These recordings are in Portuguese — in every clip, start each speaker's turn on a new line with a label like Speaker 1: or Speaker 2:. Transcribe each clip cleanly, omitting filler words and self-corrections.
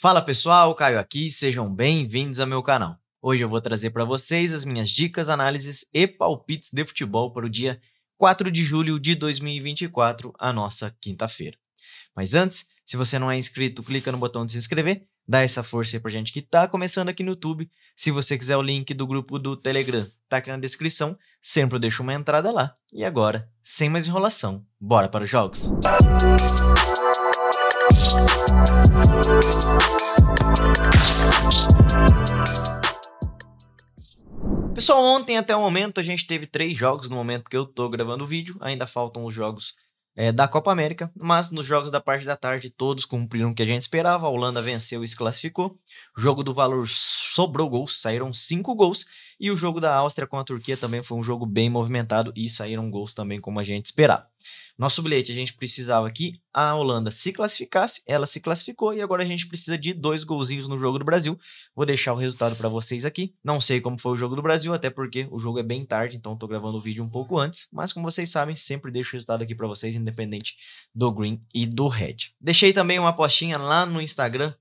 Speaker 1: Fala pessoal, Caio aqui, sejam bem-vindos ao meu canal. Hoje eu vou trazer para vocês as minhas dicas, análises e palpites de futebol para o dia 4 de julho de 2024, a nossa quinta-feira. Mas antes, se você não é inscrito, clica no botão de se inscrever, dá essa força aí pra gente que tá começando aqui no YouTube. Se você quiser o link do grupo do Telegram, tá aqui na descrição, sempre eu deixo uma entrada lá. E agora, sem mais enrolação, bora para os jogos! Pessoal, ontem até o momento a gente teve 3 jogos no momento que eu tô gravando o vídeo, ainda faltam os jogos da Copa América, mas nos jogos da parte da tarde todos cumpriram o que a gente esperava. A Holanda venceu e se classificou, o jogo do Valor sobrou gols, saíram 5 gols, e o jogo da Áustria com a Turquia também foi um jogo bem movimentado e saíram gols também como a gente esperava. Nosso bilhete, a gente precisava que a Holanda se classificasse, ela se classificou e agora a gente precisa de 2 golzinhos no jogo do Brasil. Vou deixar o resultado para vocês aqui. Não sei como foi o jogo do Brasil, até porque o jogo é bem tarde, então estou gravando o vídeo um pouco antes. Mas como vocês sabem, sempre deixo o resultado aqui para vocês, independente do green e do red. Deixei também uma apostinha lá no Instagram,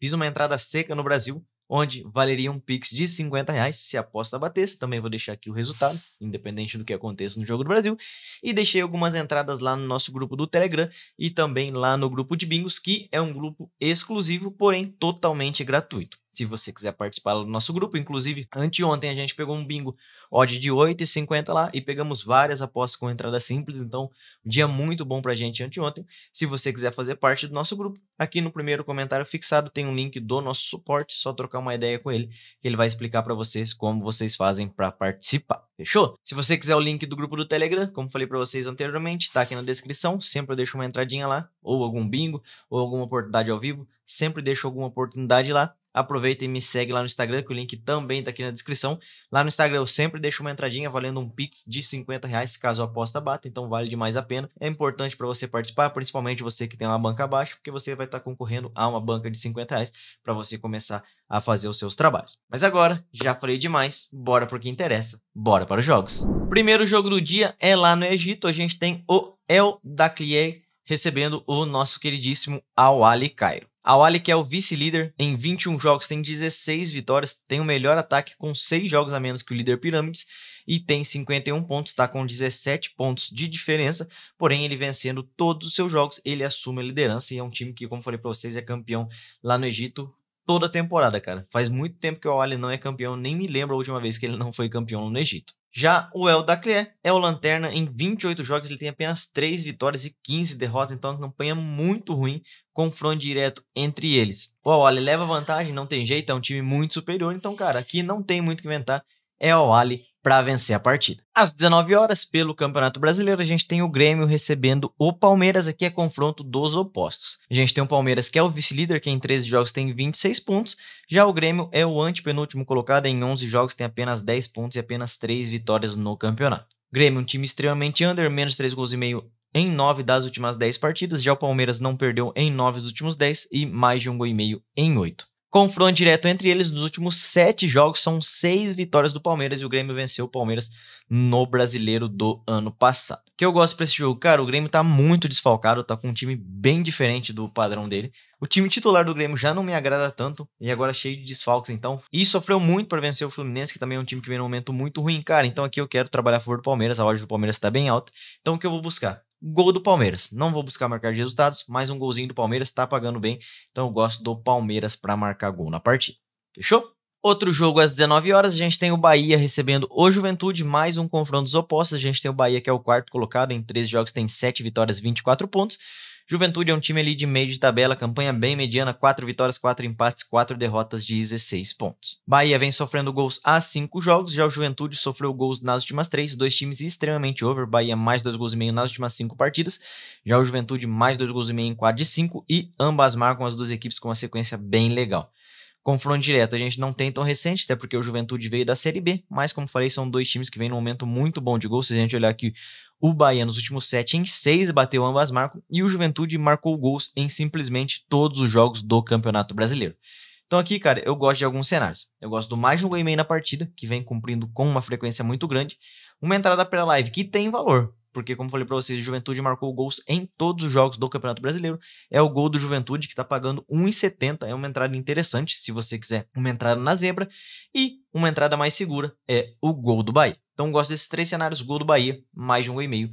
Speaker 1: fiz uma entrada seca no Brasil, onde valeria um Pix de R$50 se a aposta batesse. Também vou deixar aqui o resultado, independente do que aconteça no jogo do Brasil. E deixei algumas entradas lá no nosso grupo do Telegram e também lá no grupo de bingos, que é um grupo exclusivo, porém totalmente gratuito. Se você quiser participar do nosso grupo, inclusive anteontem a gente pegou um bingo odd de 8,50 lá e pegamos várias apostas com entrada simples, então um dia muito bom pra gente anteontem. Se você quiser fazer parte do nosso grupo, aqui no primeiro comentário fixado tem um link do nosso suporte, só trocar uma ideia com ele, que ele vai explicar pra vocês como vocês fazem pra participar, fechou? Se você quiser o link do grupo do Telegram, como falei pra vocês anteriormente, tá aqui na descrição, sempre eu deixo uma entradinha lá, ou algum bingo, ou alguma oportunidade ao vivo, sempre deixo alguma oportunidade lá. Aproveita e me segue lá no Instagram, que o link também tá aqui na descrição. Lá no Instagram eu sempre deixo uma entradinha valendo um Pix de R$50 caso a aposta bata, então vale demais a pena. É importante para você participar, principalmente você que tem uma banca baixa, porque você vai estar concorrendo a uma banca de R$50 para você começar a fazer os seus trabalhos. Mas agora, já falei demais, bora pro que interessa, bora para os jogos. Primeiro jogo do dia é lá no Egito, a gente tem o El Dakhlieh recebendo o nosso queridíssimo Al Ahly Cairo. Al Ahly, que é o vice-líder, em 21 jogos tem 16 vitórias, tem o melhor ataque com 6 jogos a menos que o líder Pirâmides e tem 51 pontos, está com 17 pontos de diferença, porém ele vencendo todos os seus jogos, ele assume a liderança e é um time que, como falei para vocês, é campeão lá no Egito toda a temporada, cara. Faz muito tempo que o Al Ahly não é campeão, nem me lembro a última vez que ele não foi campeão no Egito. Já o El Dakhlieh é o lanterna, em 28 jogos ele tem apenas 3 vitórias e 15 derrotas, então é uma campanha muito ruim, confronto direto entre eles. O Al Ahly leva vantagem, não tem jeito, é um time muito superior, então cara, aqui não tem muito o que inventar, é o Al Ahly para vencer a partida. Às 19 horas, pelo Campeonato Brasileiro, a gente tem o Grêmio recebendo o Palmeiras, aqui é confronto dos opostos. A gente tem o Palmeiras, que é o vice-líder, que em 13 jogos tem 26 pontos, já o Grêmio é o antepenúltimo colocado, em 11 jogos tem apenas 10 pontos e apenas 3 vitórias no campeonato. Grêmio, um time extremamente under, menos 3 gols e meio em 9 das últimas 10 partidas, já o Palmeiras não perdeu em 9 dos últimos 10 e mais de 1 gol e meio em 8. Confronto direto entre eles, nos últimos 7 jogos, são 6 vitórias do Palmeiras e o Grêmio venceu o Palmeiras no Brasileiro do ano passado. O que eu gosto pra esse jogo? Cara, o Grêmio tá muito desfalcado, tá com um time bem diferente do padrão dele. O time titular do Grêmio já não me agrada tanto e agora cheio de desfalques, então. E sofreu muito para vencer o Fluminense, que também é um time que vem num momento muito ruim, cara. Então aqui eu quero trabalhar a favor do Palmeiras, a odd do Palmeiras tá bem alta. Então o que eu vou buscar? Gol do Palmeiras. Não vou buscar marcar de resultados, mas um golzinho do Palmeiras tá pagando bem. Então eu gosto do Palmeiras para marcar gol na partida. Fechou? Outro jogo às 19 horas, a gente tem o Bahia recebendo o Juventude, mais um confronto dos opostos. A gente tem o Bahia, que é o quarto colocado, em 13 jogos tem 7 vitórias, 24 pontos. Juventude é um time ali de meio de tabela, campanha bem mediana, 4 vitórias, 4 empates, 4 derrotas de 16 pontos. Bahia vem sofrendo gols há 5 jogos, já o Juventude sofreu gols nas últimas 3, 2 times extremamente over, Bahia mais 2 gols e meio nas últimas 5 partidas, já o Juventude mais 2 gols e meio em 4 de 5 e ambas marcam as duas equipes com uma sequência bem legal. Confronto direto a gente não tem tão recente, até porque o Juventude veio da Série B, mas como falei, são 2 times que vêm num momento muito bom de gol. Se a gente olhar aqui, o Bahia nos últimos 7 em 6 bateu ambas marcas e o Juventude marcou gols em simplesmente todos os jogos do Campeonato Brasileiro. Então aqui, cara, eu gosto de alguns cenários. Eu gosto do mais de um gol e meio na partida, que vem cumprindo com uma frequência muito grande. Uma entrada pré-live que tem valor. porque como eu falei pra vocês, o Juventude marcou gols em todos os jogos do Campeonato Brasileiro. É o gol do Juventude que tá pagando 1,70, é uma entrada interessante se você quiser uma entrada na zebra, e uma entrada mais segura é o gol do Bahia. Então gosto desses 3 cenários, gol do Bahia, mais de 1,5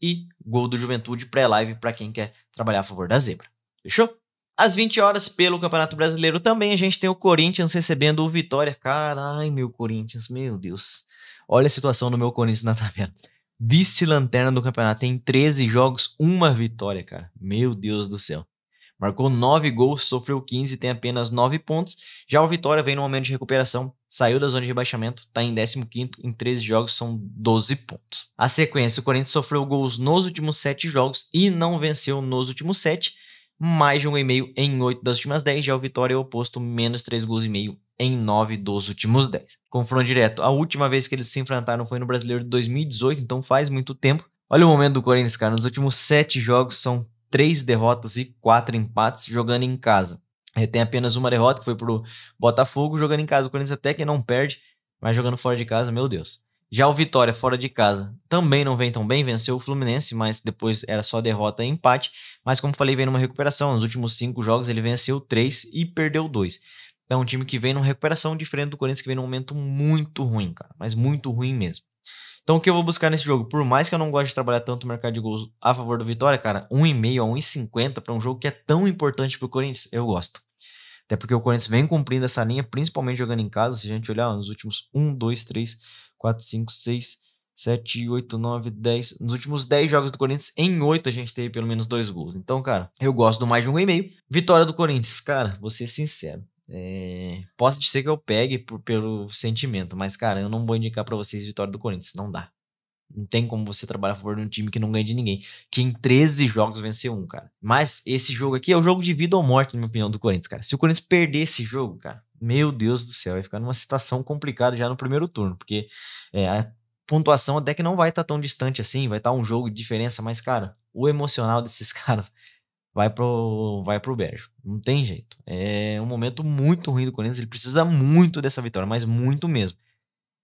Speaker 1: e gol do Juventude pré-live para quem quer trabalhar a favor da zebra. Fechou? Às 20 horas, pelo Campeonato Brasileiro, também a gente tem o Corinthians recebendo o Vitória. Carai, meu Corinthians, meu Deus. Olha a situação do meu Corinthians na tabela. Vice-lanterna do campeonato, tem 13 jogos, uma vitória, cara. Meu Deus do céu. Marcou 9 gols, sofreu 15, tem apenas 9 pontos. Já o Vitória vem no momento de recuperação, saiu da zona de rebaixamento, está em 15º, em 13 jogos são 12 pontos. A sequência, o Corinthians sofreu gols nos últimos 7 jogos e não venceu nos últimos 7, mais de 1,5 em 8 das últimas 10, já o Vitória é o oposto, menos 3 gols e meio em 9 dos últimos 10. Confronto direto, a última vez que eles se enfrentaram foi no Brasileiro de 2018, então faz muito tempo. Olha o momento do Corinthians, cara, nos últimos 7 jogos são 3 derrotas e 4 empates jogando em casa. Tem apenas uma derrota que foi pro Botafogo, jogando em casa. O Corinthians até que não perde, mas jogando fora de casa, meu Deus. Já o Vitória fora de casa também não vem tão bem, venceu o Fluminense, mas depois era só derrota e empate. Mas como falei, vem numa recuperação. Nos últimos 5 jogos ele venceu 3 e perdeu 2. Então é um time que vem numa recuperação diferente do Corinthians, que vem num momento muito ruim, cara. Mas muito ruim mesmo. Então o que eu vou buscar nesse jogo? Por mais que eu não goste de trabalhar tanto o mercado de gols a favor do Vitória, cara, 1,5 a 1,50 para um jogo que é tão importante pro Corinthians, eu gosto. Até porque o Corinthians vem cumprindo essa linha, principalmente jogando em casa. Se a gente olhar nos últimos 1, 2, 3, 4, 5, 6, 7, 8, 9, 10. Nos últimos 10 jogos do Corinthians, em 8 a gente teve pelo menos 2 gols. Então, cara, eu gosto do mais de 1,5. Vitória do Corinthians, cara, vou ser sincero. Posso dizer que eu pegue pelo sentimento, mas, cara, eu não vou indicar pra vocês vitória do Corinthians. Não dá. Não tem como você trabalhar a favor de um time que não ganha de ninguém. Que em 13 jogos venceu um, cara. Mas esse jogo aqui é o jogo de vida ou morte, na minha opinião, do Corinthians, cara. Se o Corinthians perder esse jogo, cara, meu Deus do céu, vai ficar numa situação complicada já no primeiro turno. Porque a pontuação até que não vai estar tão distante assim, vai estar um jogo de diferença, mas, cara, o emocional desses caras vai pro beijo. Não tem jeito. É um momento muito ruim do Corinthians, ele precisa muito dessa vitória, mas muito mesmo.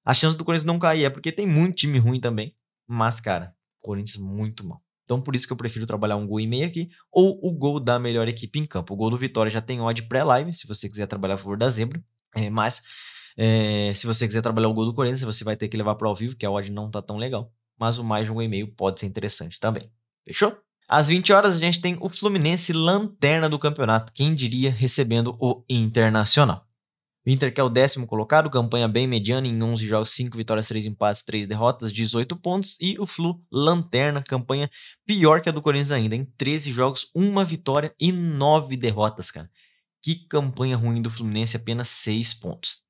Speaker 1: A chance do Corinthians não cair é porque tem muito time ruim também. Mas, cara, Corinthians muito mal. Então, por isso que eu prefiro trabalhar um gol e meio aqui, ou o gol da melhor equipe em campo. O gol do Vitória já tem odd pré-live, se você quiser trabalhar a favor da zebra. Mas, se você quiser trabalhar o gol do Corinthians, você vai ter que levar para ao vivo, que a odd não tá tão legal. Mas o mais de um gol e meio pode ser interessante também. Fechou? Às 20 horas a gente tem o Fluminense, lanterna do campeonato. Quem diria, recebendo o Internacional. O Inter, que é o 10º colocado, campanha bem mediana, em 11 jogos, 5 vitórias, 3 empates, 3 derrotas, 18 pontos. E o Flu, lanterna, campanha pior que a do Corinthians ainda, em 13 jogos, 1 vitória e 9 derrotas, cara. Que campanha ruim do Fluminense, apenas 6 pontos.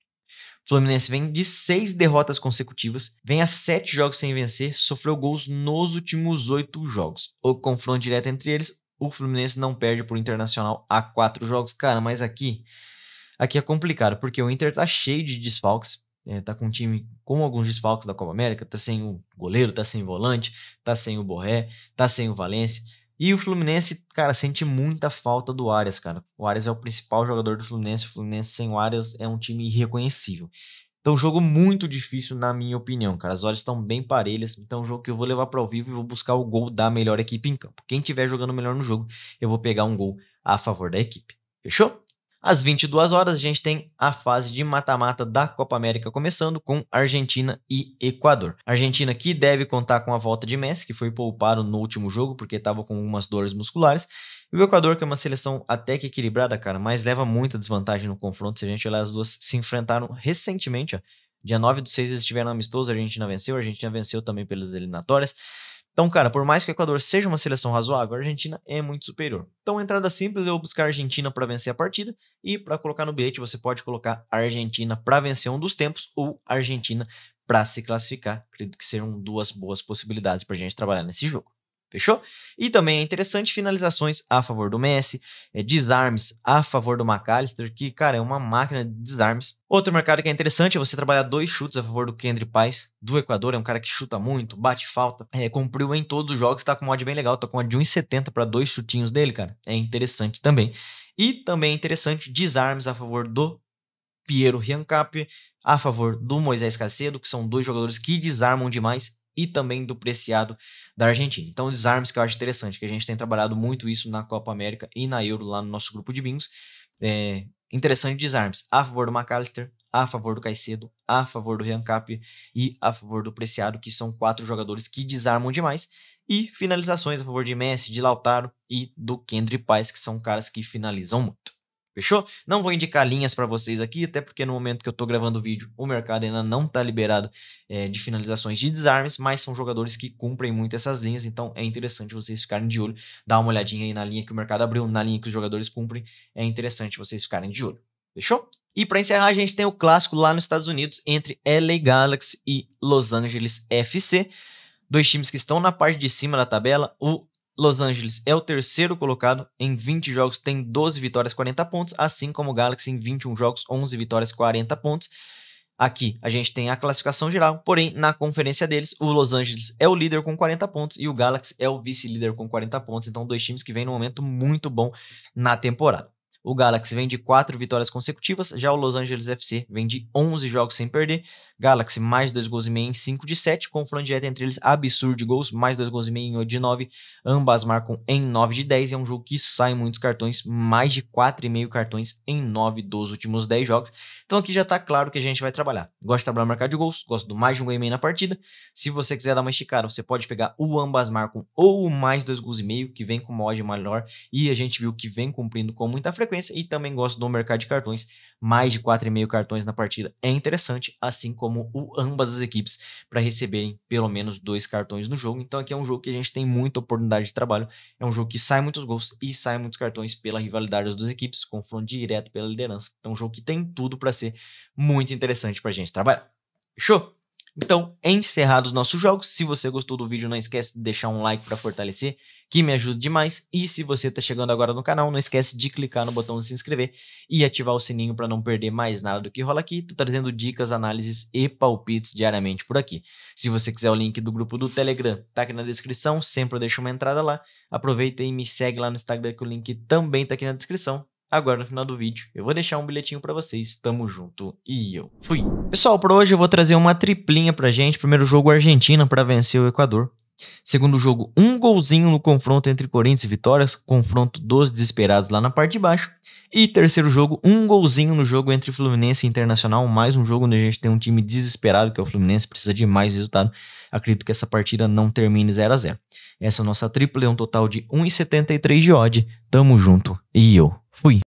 Speaker 1: O Fluminense vem de 6 derrotas consecutivas, vem a 7 jogos sem vencer, sofreu gols nos últimos 8 jogos. O confronto direto entre eles, o Fluminense não perde por Internacional há 4 jogos. Cara, mas aqui é complicado, porque o Inter tá cheio de desfalques, tá com um time com alguns desfalques da Copa América, tá sem o goleiro, tá sem o volante, tá sem o Borré, tá sem o Valencia, e o Fluminense, cara, sente muita falta do Arias, cara. O Arias é o principal jogador do Fluminense, o Fluminense sem o Arias é um time irreconhecível. Então, jogo muito difícil, na minha opinião, cara. As odds estão bem parelhas, então é um jogo que eu vou levar para ao vivo e vou buscar o gol da melhor equipe em campo. Quem estiver jogando melhor no jogo, eu vou pegar um gol a favor da equipe. Fechou? Às 22 horas, a gente tem a fase de mata-mata da Copa América começando com Argentina e Equador. Argentina que deve contar com a volta de Messi, que foi poupado no último jogo porque estava com algumas dores musculares. E o Equador, que é uma seleção até que equilibrada, cara, mas leva muita desvantagem no confronto. Se a gente olhar, as duas se enfrentaram recentemente, ó. Dia 9/6 eles estiveram amistosos, a Argentina venceu também pelas eliminatórias. Então, cara, por mais que o Equador seja uma seleção razoável, a Argentina é muito superior. Então, entrada simples, eu vou buscar a Argentina para vencer a partida. E para colocar no bilhete, você pode colocar a Argentina para vencer um dos tempos ou a Argentina para se classificar. Acredito que serão 2 boas possibilidades para a gente trabalhar nesse jogo. Fechou? E também é interessante finalizações a favor do Messi, desarmes a favor do McAllister, que, cara, é uma máquina de desarmes. Outro mercado que é interessante é você trabalhar 2 chutes a favor do Kendry Páez, do Equador. É um cara que chuta muito, bate falta, cumpriu em todos os jogos, tá com um mod bem legal, tá com uma de 1,70 para 2 chutinhos dele, cara. É interessante também. E também é interessante desarmes a favor do Piero Hiancapie, a favor do Moisés Caicedo, que são 2 jogadores que desarmam demais. e também do Preciado da Argentina. Então, desarmes que eu acho interessante, que a gente tem trabalhado muito isso na Copa América e na Euro lá no nosso grupo de bingos. Interessante desarmes a favor do McAllister, a favor do Caicedo, a favor do Rian Cap e a favor do Preciado, que são 4 jogadores que desarmam demais. E finalizações a favor de Messi, de Lautaro e do Kendry Páez, que são caras que finalizam muito. Fechou? Não vou indicar linhas para vocês aqui, até porque no momento que eu tô gravando o vídeo, o mercado ainda não tá liberado de finalizações de desarmes, mas são jogadores que cumprem muito essas linhas, então é interessante vocês ficarem de olho. Dá uma olhadinha aí na linha que o mercado abriu, na linha que os jogadores cumprem, é interessante vocês ficarem de olho. Fechou? E para encerrar, a gente tem o clássico lá nos Estados Unidos entre LA Galaxy e Los Angeles FC. 2 times que estão na parte de cima da tabela. O Los Angeles é o terceiro colocado, em 20 jogos tem 12 vitórias, 40 pontos, assim como o Galaxy em 21 jogos, 11 vitórias, 40 pontos. Aqui a gente tem a classificação geral, porém na conferência deles, o Los Angeles é o líder com 40 pontos e o Galaxy é o vice-líder com 40 pontos, então 2 times que vêm num momento muito bom na temporada. O Galaxy vem de 4 vitórias consecutivas, já o Los Angeles FC vem de 11 jogos sem perder. Galaxy mais 2 gols e meio em 5 de 7, confronto direto entre eles absurdo de gols, mais 2 gols e meio em 8 de 9, ambas marcam em 9 de 10, é um jogo que sai muitos cartões, mais de 4,5 cartões em 9 dos últimos 10 jogos. Então aqui já tá claro que a gente vai trabalhar. Gosto de trabalhar no mercado de gols, gosto do mais de 1 gol e meio na partida. Se você quiser dar uma esticada, você pode pegar o ambas marcam ou o mais 2 gols e meio, que vem com uma odd maior, e a gente viu que vem cumprindo com muita frequência. E também gosto do mercado de cartões, mais de 4,5 cartões na partida é interessante, assim como ambas as equipes para receberem pelo menos 2 cartões no jogo. Então aqui é um jogo que a gente tem muita oportunidade de trabalho, é um jogo que sai muitos gols e sai muitos cartões pela rivalidade das duas equipes, confronto direto pela liderança. Então um jogo que tem tudo para ser muito interessante para a gente trabalhar. Fechou? Então, encerrados os nossos jogos, se você gostou do vídeo, não esquece de deixar um like para fortalecer, que me ajuda demais. E se você está chegando agora no canal, não esquece de clicar no botão de se inscrever e ativar o sininho para não perder mais nada do que rola aqui. Tô trazendo dicas, análises e palpites diariamente por aqui. Se você quiser o link do grupo do Telegram, tá aqui na descrição, sempre eu deixo uma entrada lá. Aproveita e me segue lá no Instagram, que o link também tá aqui na descrição. Agora no final do vídeo eu vou deixar um bilhetinho pra vocês, tamo junto e eu fui. Pessoal, por hoje eu vou trazer uma triplinha pra gente. Primeiro jogo Argentina pra vencer o Equador. Segundo jogo, um golzinho no confronto entre Corinthians e Vitórias, confronto dos desesperados lá na parte de baixo. E terceiro jogo, um golzinho no jogo entre Fluminense e Internacional, mais um jogo onde a gente tem um time desesperado, que é o Fluminense, precisa de mais resultado. Acredito que essa partida não termine 0 a 0. Essa é a nossa tripla, é um total de 1,73 de odd. Tamo junto e eu fui.